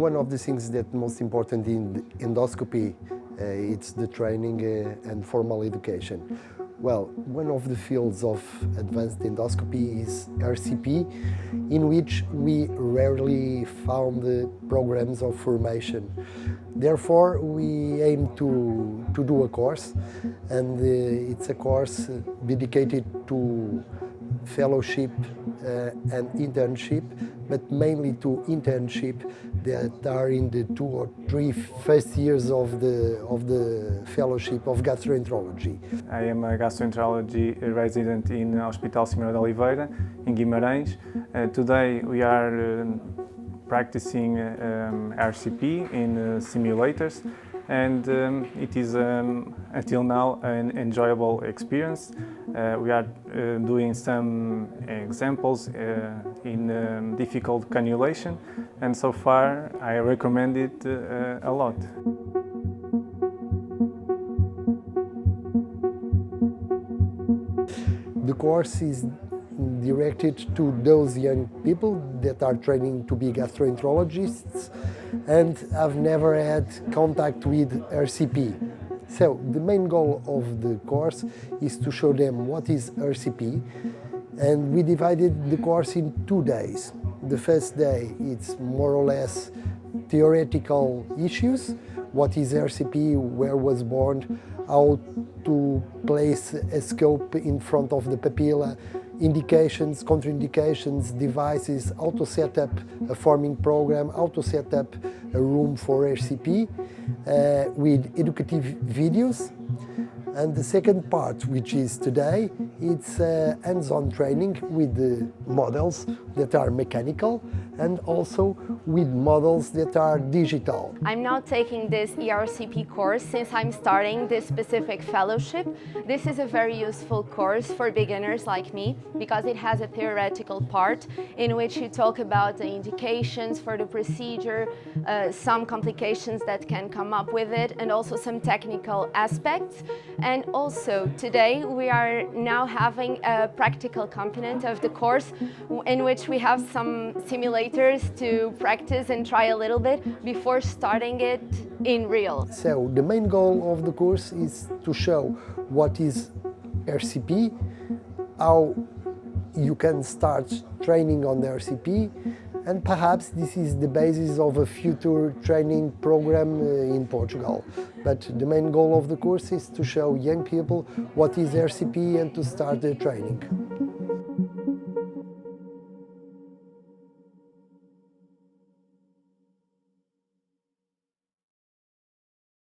One of the things that most important in endoscopy, it's the training and formal education. Well, one of the fields of advanced endoscopy is ERCP, in which we rarely found programs of formation. Therefore, we aim to do a course, and it's a course dedicated to fellowship and internship, but mainly to internship that are in the 2 or 3 first years of the fellowship of gastroenterology. I am a gastroenterology resident in Hospital Senhora de Oliveira in Guimarães. Today we are practicing RCP in simulators, and it is until now an enjoyable experience. We are doing some examples in difficult cannulation, and so far I recommend it a lot. The course is directed to those young people that are training to be gastroenterologists and have never had contact with RCP. So the main goal of the course is to show them what is RCP, and we divided the course in 2 days. The first day it's more or less theoretical issues, what is RCP, where was born, how to place a scope in front of the papilla, indications, contraindications, devices, how to set up a forming program, how to set up a room for RCP with educative videos. And the second part, which is today, it's hands-on training with the models that are mechanical and also with models that are digital. I'm now taking this ERCP course since I'm starting this specific fellowship. This is a very useful course for beginners like me because it has a theoretical part in which you talk about the indications for the procedure, some complications that can come up with it, and also some technical aspects. And also today we are now having a practical component of the course in which we have some simulators to practice and try a little bit before starting it in real. So the main goal of the course is to show what is RCP, how you can start training on the RCP, and perhaps this is the basis of a future training program in Portugal. But the main goal of the course is to show young people what is RCP and to start the training.